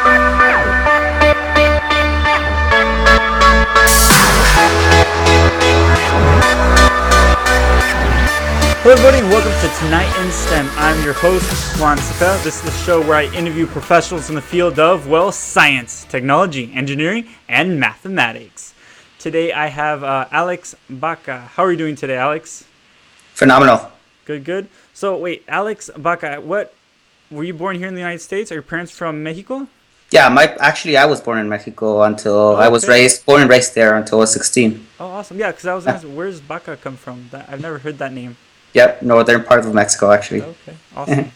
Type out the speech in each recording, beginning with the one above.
Hello everybody and welcome to Tonight in STEM. I'm your host, Juan. This is the show where I interview professionals in the field of, well, science, technology, engineering, and mathematics. Today I have Alex Baca. How are you doing today, Alex? Phenomenal. Good. So wait, Alex Baca, were you born here in the United States? Are your parents from Mexico? Yeah, I was born in Mexico until I was born and raised there until I was 16. Oh, awesome. Yeah, because I was asking, where's Baca come from? I've never heard that name. Yep, northern part of Mexico, actually. Okay, awesome.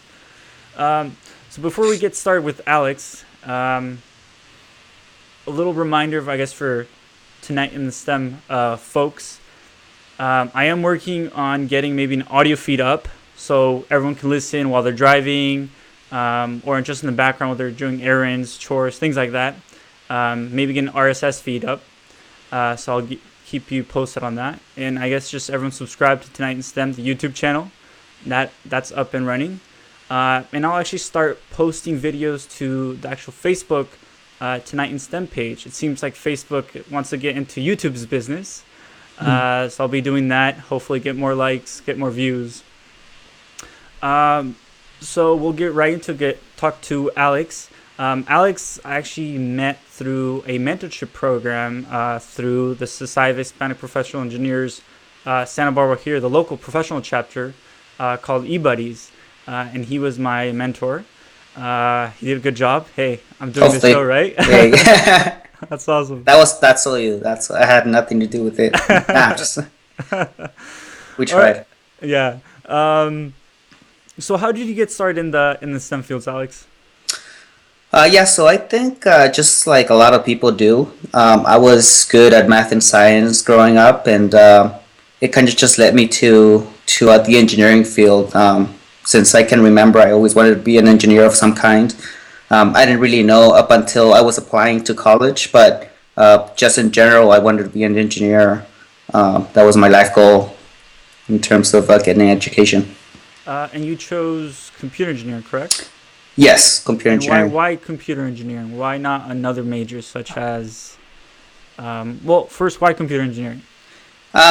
So before we get started with Alex, a little reminder, I guess, for Tonight in the STEM folks. I am working on getting maybe an audio feed up so everyone can listen while they're driving or just in the background while they're doing errands, chores, things like that. Maybe get an RSS feed up. So I'll keep you posted on that. And I guess just everyone subscribe to Tonight in STEM, the YouTube channel. That's up and running. And I'll actually start posting videos to the actual Facebook Tonight in STEM page. It seems like Facebook wants to get into YouTube's business. So I'll be doing that. Hopefully get more likes, get more views. So we'll get right into talk to Alex. Alex I actually met through a mentorship program through the Society of Hispanic Professional Engineers Santa Barbara here, the local professional chapter called eBuddies, and he was my mentor. He did a good job. Hey, I'm doing this show, right? Hey. That's awesome. That's all you. I had nothing to do with it. We tried. Right. Yeah. So how did you get started in the STEM fields, Alex? So I think just like a lot of people do, I was good at math and science growing up, and it kind of just led me to the engineering field. Since I can remember, I always wanted to be an engineer of some kind. I didn't really know up until I was applying to college, but just in general, I wanted to be an engineer. That was my life goal in terms of getting an education. And you chose computer engineering, correct? Yes, computer engineering. Why computer engineering? Why not another major such as... first, why computer engineering?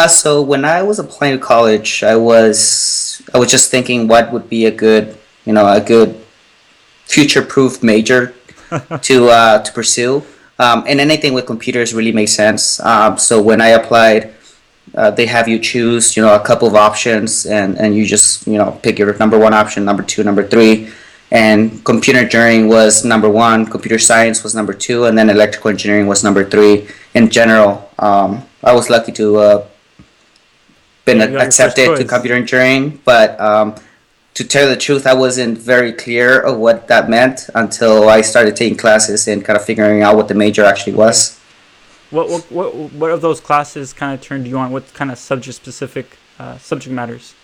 So when I was applying to college, I was just thinking what would be a good future-proof major to pursue. And anything with computers really makes sense. So when I applied, they have you choose, a couple of options, and you just, pick your number one option, number two, number three. And computer engineering was number one, computer science was number two, and then electrical engineering was number three. In general, I was lucky to been accepted to computer engineering, but to tell the truth, I wasn't very clear of what that meant until I started taking classes and kind of figuring out what the major actually was. What of those classes kind of turned you on? What kind of subject matters?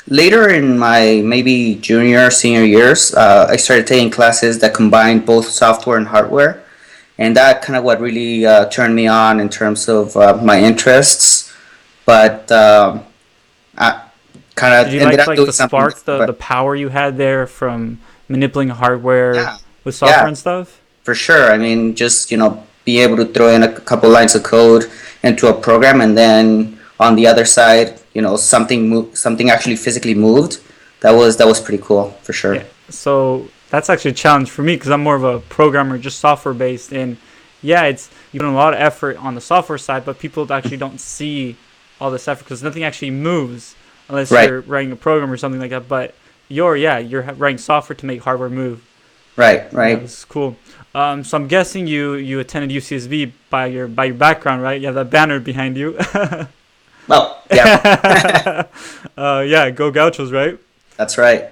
Later in my maybe junior, senior years, I started taking classes that combined both software and hardware. And that kind of what really turned me on in terms of my interests. But I kind of ended up doing something. Did you like the power you had there from manipulating hardware with software and stuff? For sure. I mean, just, be able to throw in a couple lines of code into a program, and then on the other side, something actually physically moved. That was pretty cool, for sure. Yeah. So that's actually a challenge for me because I'm more of a programmer, just software based. And you put in a lot of effort on the software side, but people actually don't see all this effort because nothing actually moves unless you're writing a program or something like that. But you're writing software to make hardware move. Right. That's cool. So I'm guessing you attended UCSB by your background, right? You have that banner behind you. Well, yeah. Go Gauchos, right? That's right.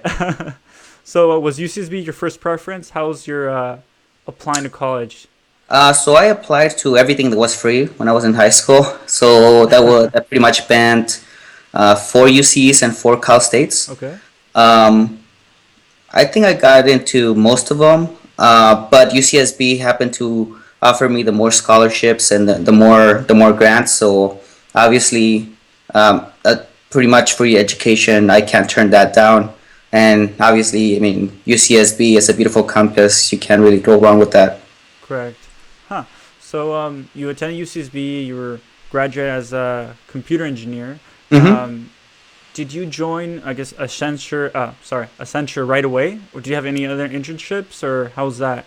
So was UCSB your first preference? How was your applying to college? So I applied to everything that was free when I was in high school. So that pretty much banned 4 UCs and 4 Cal States. Okay. I think I got into most of them, but UCSB happened to offer me the more scholarships and the more grants. So obviously, a pretty much free education, I can't turn that down. And obviously, I mean, UCSB is a beautiful campus. You can't really go wrong with that. Correct. Huh. So you attended UCSB. You were graduate as a computer engineer. Hmm. Did you join, I guess, Accenture right away, or do you have any other internships, or how's that?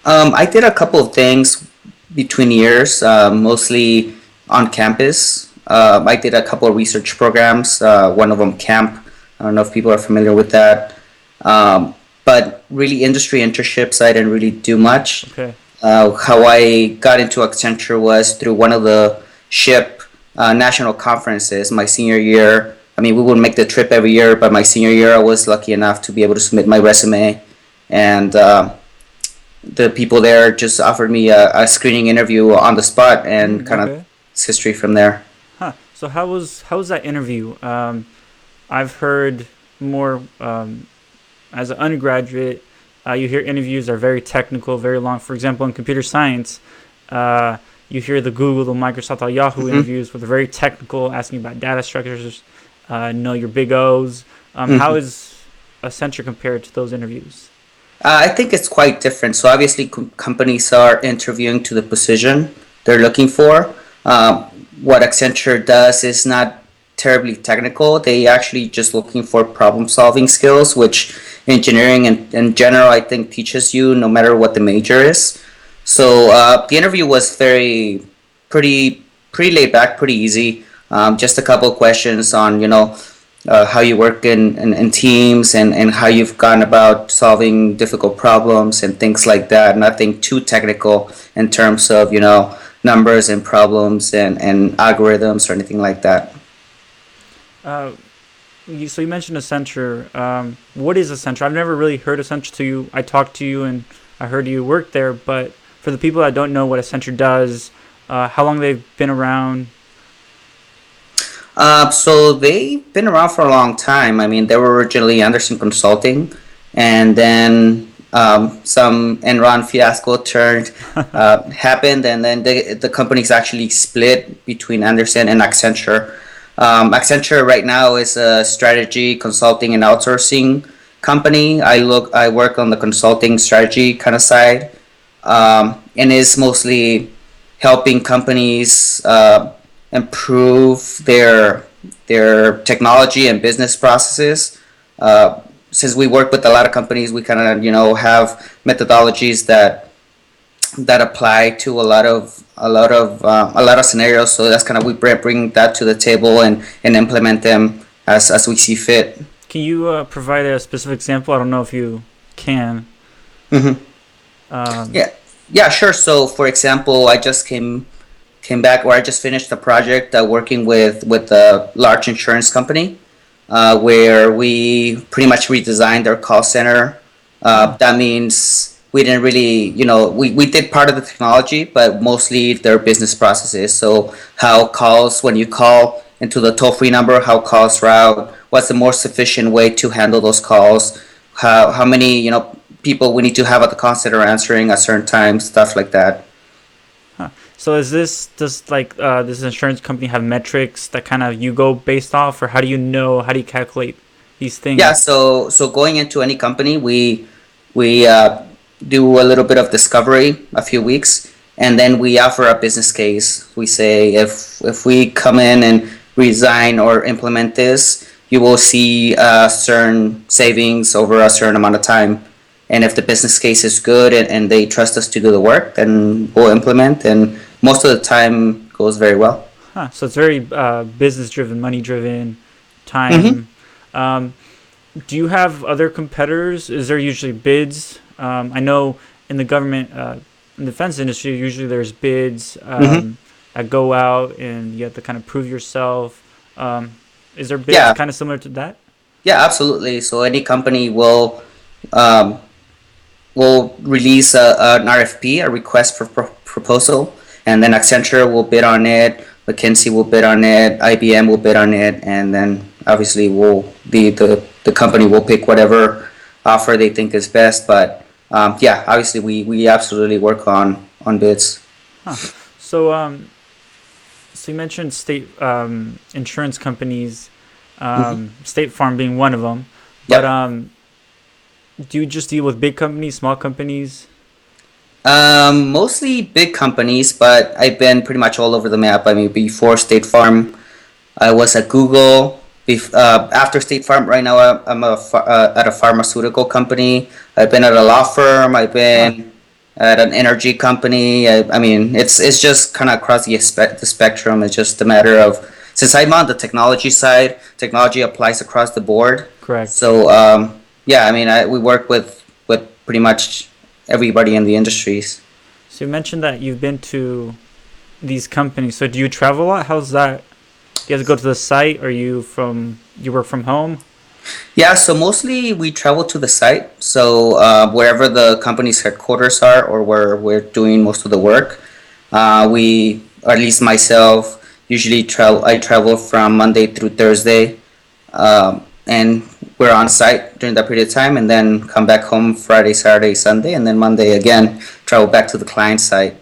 I did a couple of things between years, mostly on campus. I did a couple of research programs. One of them, camp. I don't know if people are familiar with that. But really, industry internships, I didn't really do much. Okay. How I got into Accenture was through one of the SHIP national conferences my senior year. I mean, we would make the trip every year, but my senior year, I was lucky enough to be able to submit my resume, and the people there just offered me a screening interview on the spot, and kind of Okay. it's history from there. Huh. So how was that interview? I've heard more as an undergraduate. You hear interviews are very technical, very long. For example, in computer science, you hear the Google, the Microsoft, the Yahoo Hmm. interviews with very technical, asking about data structures, know your big O's. How Hmm. is Accenture compared to those interviews? I think it's quite different. So obviously, companies are interviewing to the position they're looking for. Um, what Accenture does is not terribly technical. They actually just looking for problem solving skills, which engineering in general I think teaches you no matter what the major is. So the interview was pretty laid back, pretty easy. Just a couple of questions on how you work in teams, and how you've gone about solving difficult problems and things like that. Nothing too technical in terms of numbers and problems and algorithms or anything like that. Uh, so you mentioned Accenture. What is Accenture? I've never really heard Accenture to you. I talked to you and I heard you work there, but for the people that don't know what Accenture does, how long they've been around. So they've been around for a long time. I mean, they were originally Anderson Consulting, and then some Enron fiasco turned happened, and then the companies actually split between Anderson and Accenture. Accenture right now is a strategy consulting and outsourcing company. I work on the consulting strategy kind of side, and is mostly helping companies improve their technology and business processes. Since we work with a lot of companies, we kind of have methodologies that apply to a lot of scenarios. So that's kind of we bring that to the table and implement them as we see fit. Can you provide a specific example? I don't know if you can. Hmm. Um, Yeah, yeah, sure. So, for example, I just came back, or I just finished a project working with a large insurance company, where we pretty much redesigned their call center. huh. That means we didn't really, we did part of the technology, but mostly their business processes. So how calls, when you call into the toll-free number, how calls route, what's the more sufficient way to handle those calls, how many, people we need to have at the call center answering at certain times, stuff like that. Huh. So does like this insurance company have metrics that kind of you go based off, or how do you know, how do you calculate these Yeah, things? so going into any company, we do a little bit of discovery, a few weeks, and then we offer a business case. We say if we come in and resign or implement this, you will see certain savings over a certain amount of time. And if the business case is good, and they trust us to do the work, then we'll implement. And most of the time goes very well. Huh. So it's very business driven, money driven, Mm-hmm. time. Um, do you have other competitors? Is there usually bids? I know in the government, in the defense industry, usually there's bids Mm-hmm. that go out, and you have to kind of prove yourself. Is there bids Yeah, kind of similar to that? yeah, absolutely. So any company um, will release an RFP, a request for proposal, and then Accenture will bid on it, McKinsey will bid on it, IBM will bid on it, and then obviously the company will pick whatever offer they think is best. But yeah, obviously we absolutely work on bids. Huh. So so you mentioned state insurance companies, Hmm. State Farm being one of them. But Yep. do you just deal with big companies, small companies? Mostly big companies, but I've been pretty much all over the map. I mean, before State Farm, I was at Google. After State Farm, right now at a pharmaceutical company. I've been at a law firm. I've Huh. been at an energy company. I mean, it's just kind of across the spectrum. It's just a matter of, since I'm on the technology side, technology applies across the board. Correct. So yeah, I mean, we work with pretty much everybody in the industries. So you mentioned that you've been to these companies. So do you travel a lot? How's that? Do you have to go to the site? Or you work from home? Yeah, so mostly we travel to the site. So wherever the company's headquarters are, or where we're doing most of the work, or at least myself, usually travel. I travel from Monday through Thursday, and we're on site during that period of time, and then come back home Friday, Saturday, Sunday, and then Monday again travel back to the client site.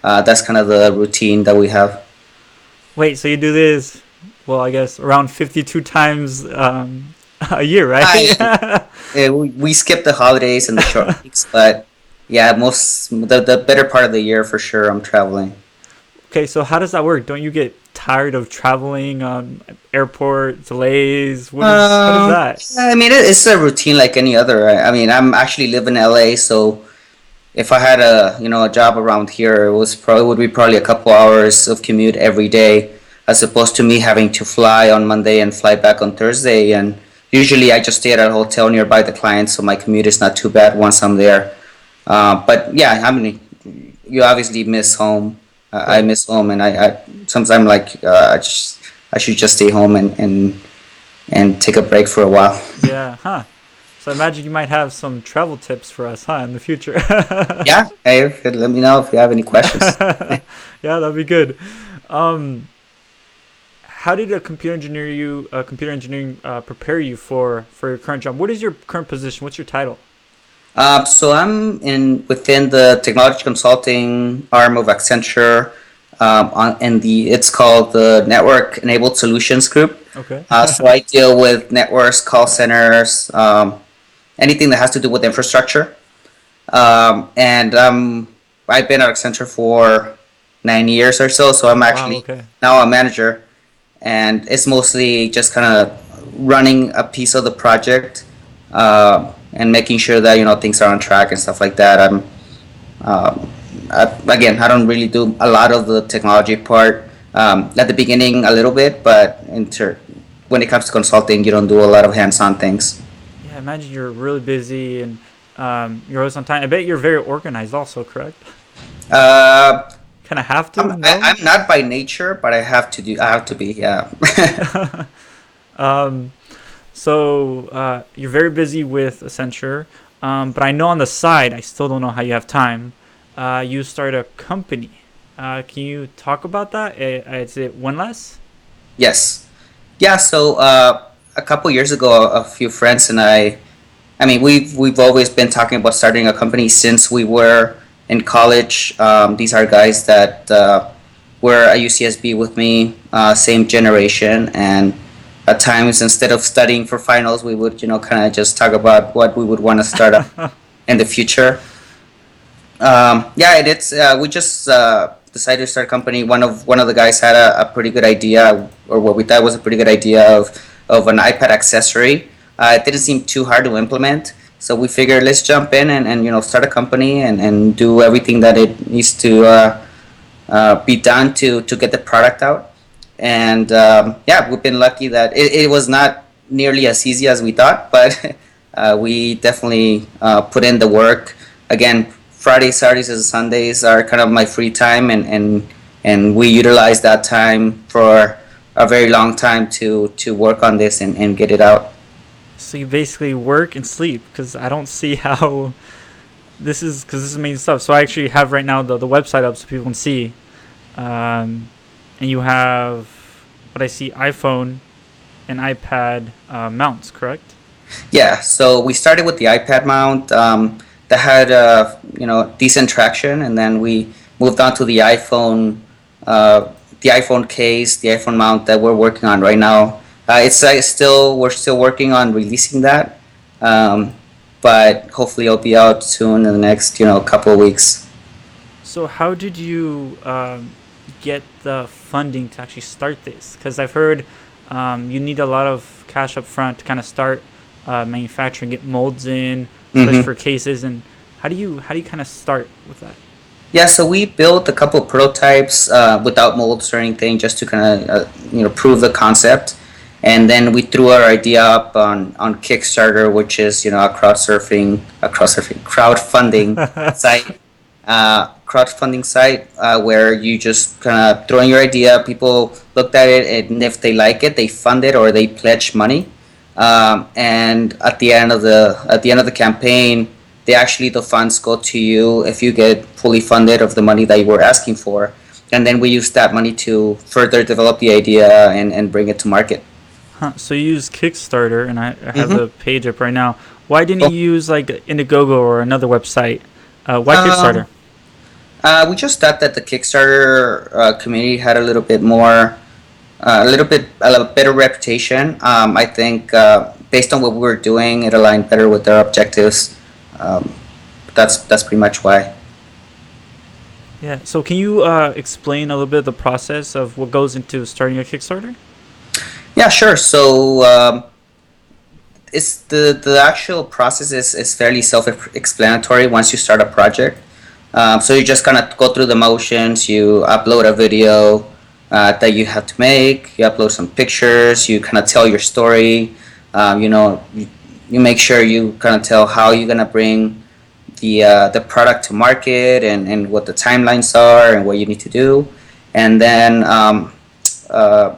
That's kind of the routine that we have. Wait, so you do this, well, I guess around 52 times a year, right? We skip the holidays and the short weeks, but yeah, the better part of the year for sure. I'm traveling. Okay, so how does that work? Don't you get tired of traveling, airport delays? How does that? I mean, it's a routine like any other. I mean, I'm actually live in LA, so if I had a job around here, it would be probably a couple hours of commute every day, as opposed to me having to fly on Monday and fly back on Thursday. And usually, I just stay at a hotel nearby the client, so my commute is not too bad once I'm there. But yeah, I mean, you obviously miss home. I Right. miss home, and I sometimes I'm like, I should just stay home and take a break for a while. Yeah, huh. So I imagine you might have some travel tips for us, huh, in the future. Yeah, hey, let me know if you have any questions. Yeah, that'd be good. Um, how did computer engineering prepare you for your current job? What is your current position? What's your title? So I'm in within the technology consulting arm of Accenture, in the it's called the Network Enabled Solutions Group. Okay. So I deal with networks, call centers, anything that has to do with infrastructure. And I've been at Accenture for 9 years or so. So I'm Wow. actually Okay. now a manager, and it's mostly just kind of running a piece of the project, and making sure that things are on track and stuff like that. Um, Again, I don't really do a lot of the technology part, at the beginning a little bit, but when it comes to consulting, you don't do a lot of hands-on things. Yeah, I imagine you're really busy and you're always on time. I bet you're very organized, also, correct? Uh, Kind of have to, I'm I, no? I'm not by nature, but I have to be. Yeah. Um, so you're very busy with Accenture, but I know on the side, I still don't know how you have time. You start a company. Can you talk about that? Is it one less? Yes. Yeah. So a couple years ago, a few friends and I mean, we've always been talking about starting a company since we were in college. These are guys that were at UCSB with me, same generation, and at times instead of studying for finals, we would kind of just talk about what we would want to start up in the future. Yeah, we just decided to start a company. One of the guys had a pretty good idea, or what we thought was a pretty good idea of an iPad accessory. It didn't seem too hard to implement, so we figured let's jump in and start a company and do everything that it needs to be done to get the product out. And yeah, we've been lucky that it was not nearly as easy as we thought, but we definitely put in the work. Again, Fridays, Saturdays, and Sundays are kind of my free time, and we utilize that time for a very long time to work on this and get it out. So you basically work and sleep because I don't see how because this is amazing stuff. So I actually have right now the website up so people can see. And you have what I see iPhone and iPad mounts, correct? Yeah, so we started with the iPad mount, that had decent traction, and then we moved on to the iPhone case, the iPhone mount that we're working on right now. It's still we're still working on releasing that. Um, but hopefully it'll be out soon in the next, couple of weeks. So how did you get the funding to actually start this? Because I've heard you need a lot of cash up front to kind of start manufacturing, get molds in, especially Hmm. for cases. And how do you kind of start with that? Yeah, so we built a couple of prototypes without molds or anything, just to kind of prove the concept, and then we threw our idea up on Kickstarter, which is a crowdfunding site, where you just kind of throw in your idea. People looked at it, and if they like it, they fund it or they pledge money. And at the end of the campaign, the funds go to you if you get fully funded of the money that you were asking for, and then we use that money to further develop the idea and bring it to market. Huh. So you use Kickstarter, and I have Mm-hmm. the page up right now. Why didn't you Cool. use like Indiegogo or another website? Why Um, Kickstarter? we just thought that the Kickstarter community had a better reputation. I think based on what we were doing, it aligned better with their objectives. Um, that's pretty much why. Yeah. So can you explain a little bit of the process of what goes into starting a Kickstarter? Yeah, sure. So it's the actual process is fairly self-explanatory once you start a project. So you just kind of go through the motions. You upload a video that you have to make. You upload some pictures. You kind of tell your story. You make sure you kind of tell how you're gonna bring the product to market, and what the timelines are and what you need to do, and then uh,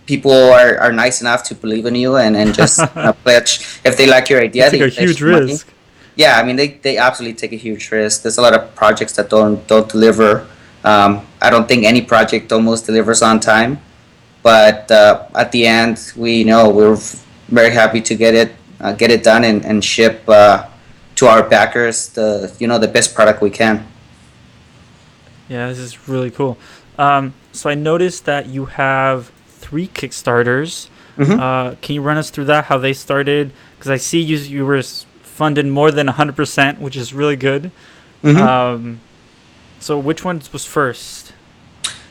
people are nice enough to believe in you, and just pledge. If they like your You idea, took they a pledge huge the money. risk. Yeah, I mean, they absolutely take a huge risk. There's a lot of projects that don't deliver. I don't think any project almost delivers on time, but at the end, we're very happy to get it done, and ship to our backers the best product we can. Yeah, this is really cool. So I noticed that you have three Kickstarters. Hmm. Can you run us through that? How they started? Because I see you were funded more than 100%, which is really good. Hmm. Um, so which one was first?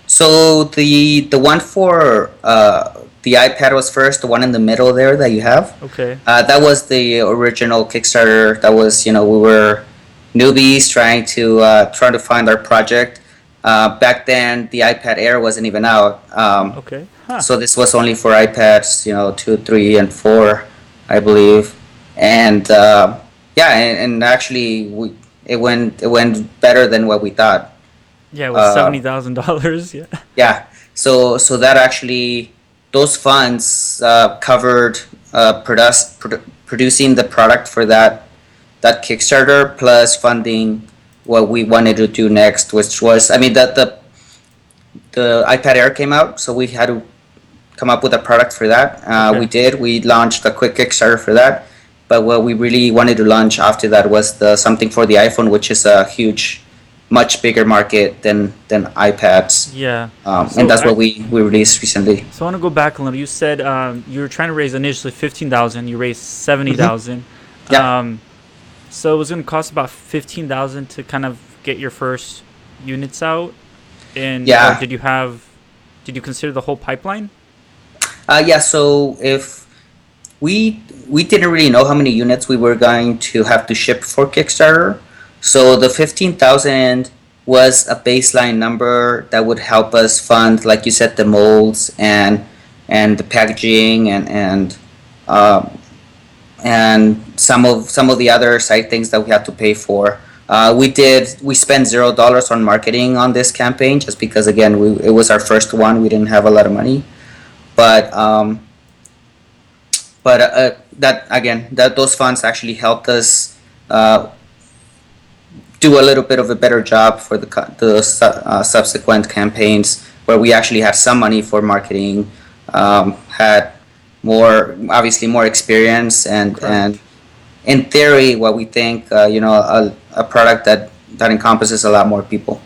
So the one for the iPad was first. The one in the middle there that you have, Okay. that was the original Kickstarter. That was, we were newbies trying to find our project. Back then, the iPad Air wasn't even out. Okay. Huh. So this was only for iPads, 2, 3, and 4, I believe. And yeah, and actually, it went better than what we thought. Yeah, it was Uh, $70,000. Yeah. yeah. So that actually, those funds covered producing the product for that Kickstarter, plus funding what we wanted to do next, which was, I mean, that the iPad Air came out, so we had to come up with a product for that. We Okay. did. We launched a quick Kickstarter for that. But what we really wanted to launch after that was the something for the iPhone, which is a huge, much bigger market than iPads. Yeah. And So that's what we released recently. so I want to go back a little. You said you were trying to raise initially 15,000. You raised Hmm. 70,000. Yeah, Um, so it was going to cost about 15,000 to kind of get your first units out. And or yeah, did you consider the whole pipeline? yeah. So if we didn't really know how many units we were going to have to ship for Kickstarter, so the 15,000 was a baseline number that would help us fund, like you said, the molds and the packaging um, and some of the other side things that we had to pay for. We spent $0 on marketing on this campaign, just because, again, it was our first one. We didn't have a lot of money, but that, again, that those funds actually helped us uh, do a little bit of a better job for the subsequent campaigns, where we actually had some money for marketing, had obviously more experience, and Correct. in theory, what we think, a product that encompasses a lot more people.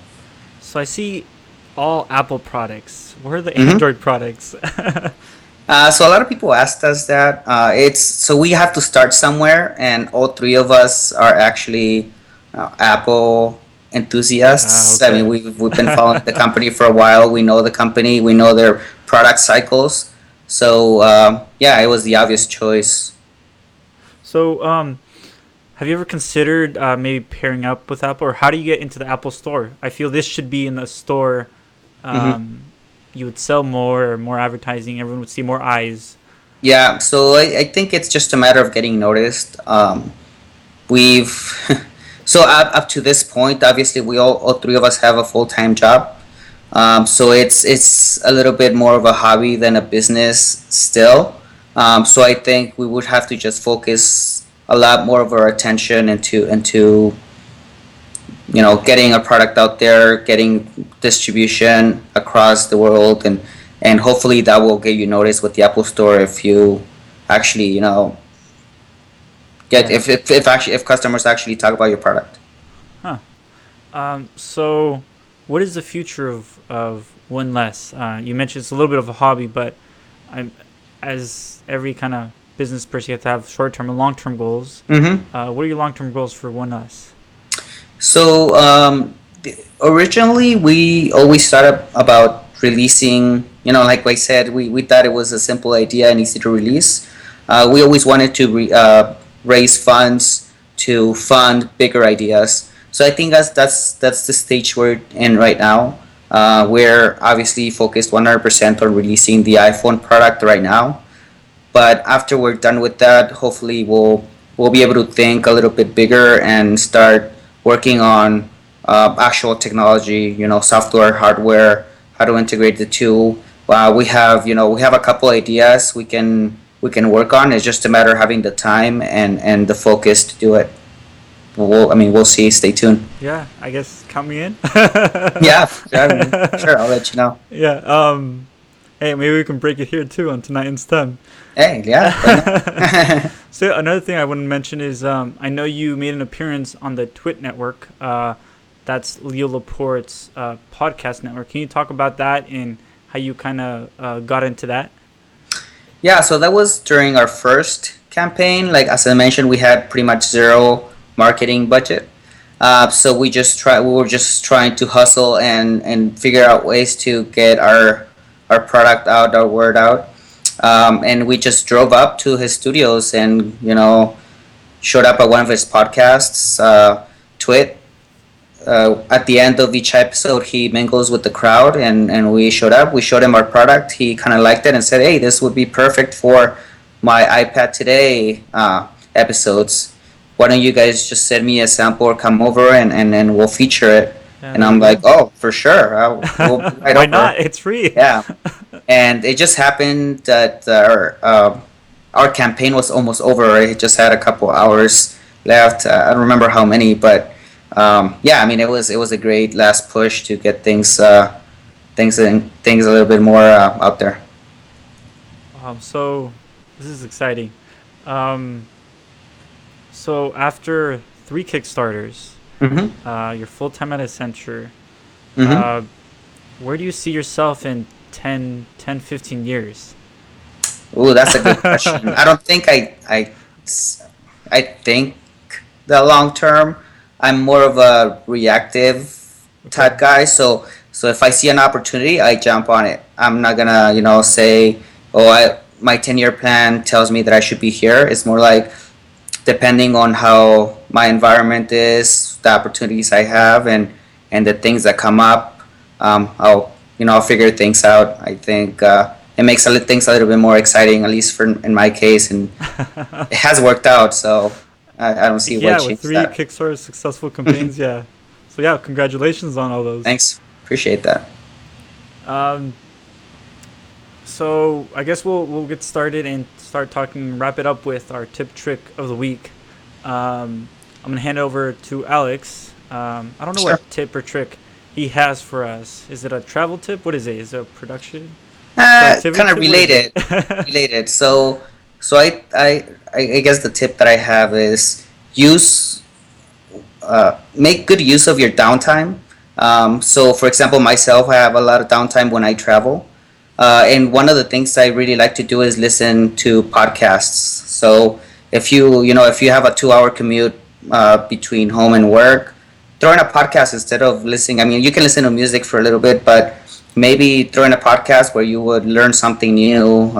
So I see all Apple products. What are the Hmm. Android products? So a lot of people asked us that. It's so we have to start somewhere, and all three of us are actually Apple enthusiasts. I mean, Okay. we've been following the company for a while. We know the company. We know their product cycles. So yeah, it was the obvious choice. So, have you ever considered maybe pairing up with Apple, or how do you get into the Apple Store? I feel this should be in the store. Hmm. Um, you would sell more advertising. Everyone would see more eyes. Yeah, so I think it's just a matter of getting noticed. We've so up to this point, obviously, all three of us have a full time job. So it's a little bit more of a hobby than a business still. So I think we would have to just focus a lot more of our attention into getting a product out there, getting distribution across the world, and hopefully that will get you noticed with the Apple Store if you actually get Yeah. if customers actually talk about your product. Huh. So, what is the future of One Less? You mentioned it's a little bit of a hobby, but I'm as every kind of business person, you have to have short term and long term goals. Mm-hmm. What are your long term goals for One Less? So originally we always started about releasing. Like I said, we thought it was a simple idea and easy to release. We always wanted to raise funds to fund bigger ideas. So I think that's the stage we're in right now. We're obviously focused 100% on releasing the iPhone product right now. But after we're done with that, hopefully we'll be able to think a little bit bigger and start working on actual technology, software, hardware, how to integrate the two. We have a couple ideas we can work on. It's just a matter of having the time and the focus to do it. We'll see. Stay tuned. Yeah, I guess count me in. Yeah, sure. I'll let you know. Yeah. Hey, maybe we can break it here too on Tonight in STEM. Hey, yeah, why not? So another thing I want to mention is I know you made an appearance on the Twit network. That's Leo Laporte's podcast network. Can you talk about that and how you kind of got into that? Yeah, so that was during our first campaign. Like as I mentioned, we had pretty much zero marketing budget. So we were just trying to hustle and figure out ways to get our product out, our word out. And we just drove up to his studios and showed up at one of his podcasts, Twit. At the end of each episode, he mingles with the crowd, and we showed up. We showed him our product. He kind of liked it and said, "Hey, this would be perfect for my iPad Today episodes. Why don't you guys just send me a sample or come over and then we'll feature it?" Yeah, And there I'm you like, go. "Oh, for sure. We'll be right Why over." not? It's free. Yeah, and it just happened that our campaign was almost over. It just had a couple hours left. I don't remember how many, but yeah, I mean it was a great last push to get things a little bit more out there. So this is exciting. Um, so after three Kickstarters, Mm-hmm. you're full time at Accenture. Mm-hmm. Uh, where do you see yourself in 10, 10, 15 years? Ooh, that's a good question. I don't think I think the long term. I'm more of a reactive Okay. type guy. So if I see an opportunity, I jump on it. I'm not gonna say, oh, my 10-year plan tells me that I should be here. It's more like depending on how my environment is, the opportunities I have, and the things that come up. I'll figure things out. I think it makes things a little bit more exciting, at least for in my case, and it has worked out. So I don't see why Yeah, with change three that. Kickstarter successful campaigns, yeah. So yeah, congratulations on all those. Thanks, appreciate that. Um, so I guess we'll get started and start talking. Wrap it up with our tip trick of the week. I'm gonna hand over to Alex. I don't know Sure. what tip or trick he has for us. Is it a travel tip? What is it? Is it a productivity Kind of tip? What is related, it? related. So I guess the tip that I have is use make good use of your downtime. So for example, myself, I have a lot of downtime when I travel. And one of the things I really like to do is listen to podcasts. So if you have a 2 hour commute between home and work, throw in a podcast instead of listening. I mean, you can listen to music for a little bit, but maybe throw in a podcast where you would learn something new.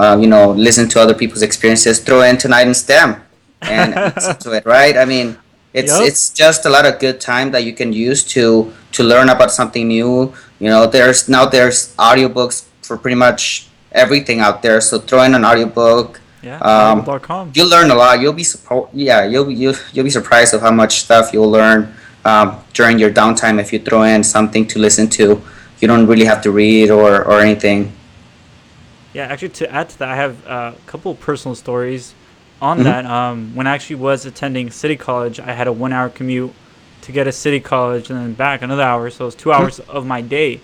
Listen to other people's experiences. Throw in Tonight in STEM and listen to it, right? I mean, Yep. it's just a lot of good time that you can use to learn about something new. There's audiobooks for pretty much everything out there. So throw in an audiobook. Yeah. Um, Audible.com. you'll learn a lot. You'll be surprised of how much stuff you'll learn during your downtime if you throw in something to listen to. You don't really have to read or anything. Yeah, actually, to add to that, I have a couple of personal stories on Hmm. that. When I actually was attending City College, I had a 1 hour commute to get to City College and then back another hour. So it was 2 hours of my day.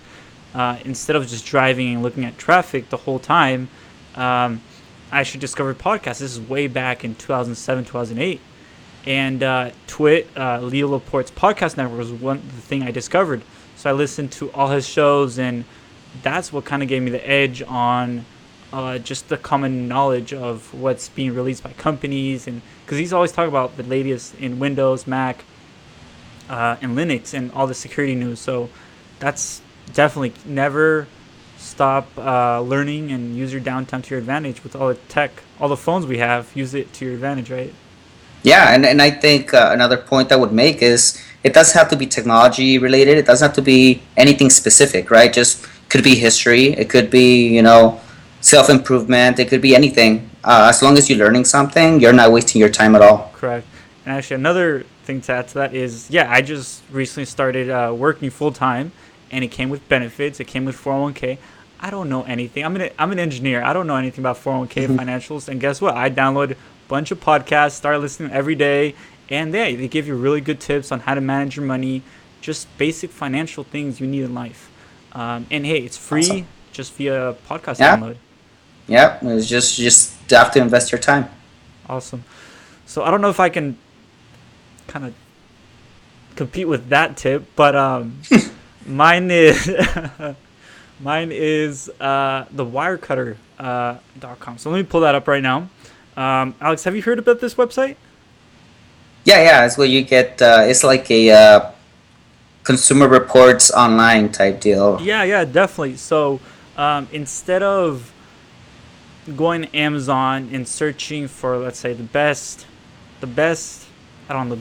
Instead of just driving and looking at traffic the whole time, I actually discovered podcasts. This is way back in 2007, 2008. And Leo Laporte's podcast network was the thing I discovered. So I listened to all his shows, and that's what kind of gave me the edge on just the common knowledge of what's being released by companies, and because he's always talking about the latest in Windows, Mac, and Linux, and all the security news. So that's definitely never stop learning and use your downtime to your advantage with all the tech, all the phones we have. Use it to your advantage, right? Yeah, and I think another point I would make is it doesn't have to be technology related. It doesn't have to be anything specific, right? Just could be history. It could be self improvement. It could be anything. As long as you're learning something, you're not wasting your time at all. Correct. And actually, another thing to add to that is, yeah, I just recently started working full time, and it came with benefits. It came with 401k. I don't know anything. I'm an engineer. I don't know anything about 401k financials. And guess what? I download a bunch of podcasts, start listening every day, and they give you really good tips on how to manage your money, just basic financial things you need in life. And hey, it's free Awesome. just via podcast Yeah, download. yeah. It's just you just have to invest your time. Awesome. So I don't know if I can kind of compete with that tip, but mine is the Wirecutter.com. So let me pull that up right now. Alex, have you heard about this website? Yeah, yeah. It's where you get. It's like a consumer reports online type deal. Yeah, definitely. So instead of going to Amazon and searching for, let's say, the best, I don't know,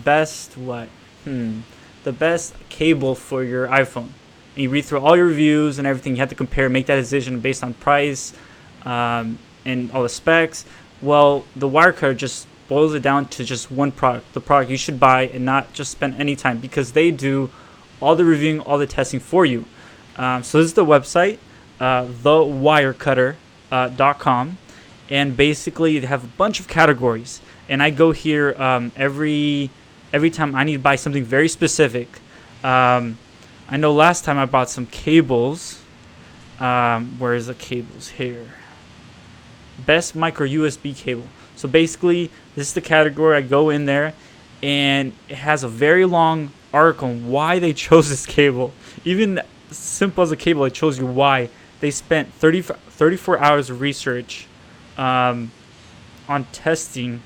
the best cable for your iPhone. And you read through all your reviews and everything. You have to compare, make that decision based on price and all the specs. Well, the Wirecutter just boils it down to just one product, the product you should buy, and not just spend any time, because they do all the reviewing, all the testing for you. So this is the website, thewirecutter.com, and basically they have a bunch of categories. And I go here every time I need to buy something very specific. I know last time I bought some cables. Where's the cables here? Best micro USB cable. So basically, this is the category. I go in there, and it has a very long article on why they chose this cable. Even simple as a cable, it shows you why. They spent 34 hours of research on testing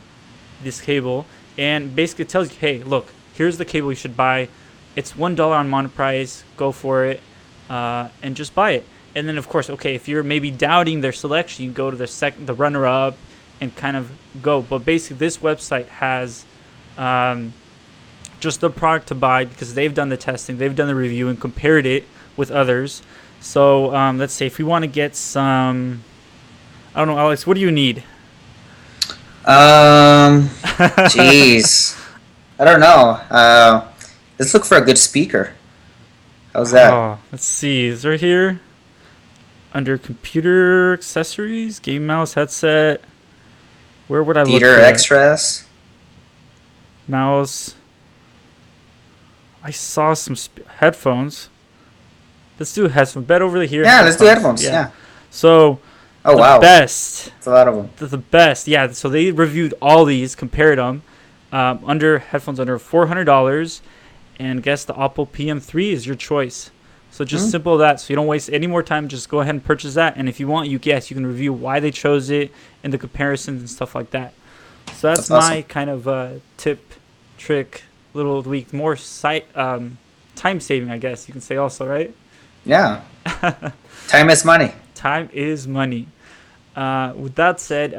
this cable, and basically it tells you, hey, look, here's the cable you should buy. It's $1 on Monoprice. Go for it, and just buy it. And then, of course, okay, if you're maybe doubting their selection, you go to the runner-up and kind of go. But basically, this website has just the product to buy, because they've done the testing, they've done the review, and compared it with others. So let's say if we want to get some, I don't know, Alex, what do you need? Jeez, I don't know. Let's look for a good speaker. How's that? Oh, let's see. Is there here? Under computer accessories, game mouse, headset. Where would I look Theater for that? extras. Mouse. I saw some headphones. Let's do headphones. Bet over here. Yeah, let's do headphones. Yeah. So Oh the wow, best, it's a lot of them. the best. Yeah. So they reviewed all these, compared them. Under headphones under $400, and guess the Oppo PM3 is your choice. So just simple that. So you don't waste any more time. Just go ahead and purchase that. And if you want, you can review why they chose it and the comparisons and stuff like that. So that's awesome. my kind of tip, trick, little week, more time saving, I guess you can say also, right? Yeah. Time is money. Time is money. With that said,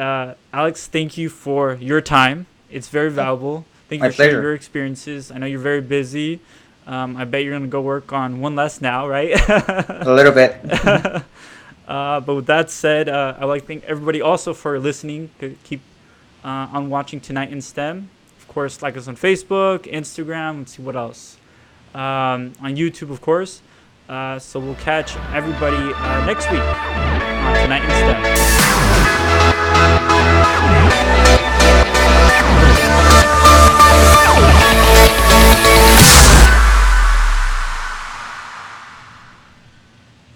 Alex, thank you for your time. It's very valuable. Thank you My for sharing pleasure. your experiences. I know you're very busy. I bet you're going to go work on one less now, right? A little bit. But with that said, I'd like to thank everybody also for listening. Keep on watching Tonight in STEM. Of course, like us on Facebook, Instagram. Let's see what else. On YouTube, of course. So we'll catch everybody next week on Tonight in STEM.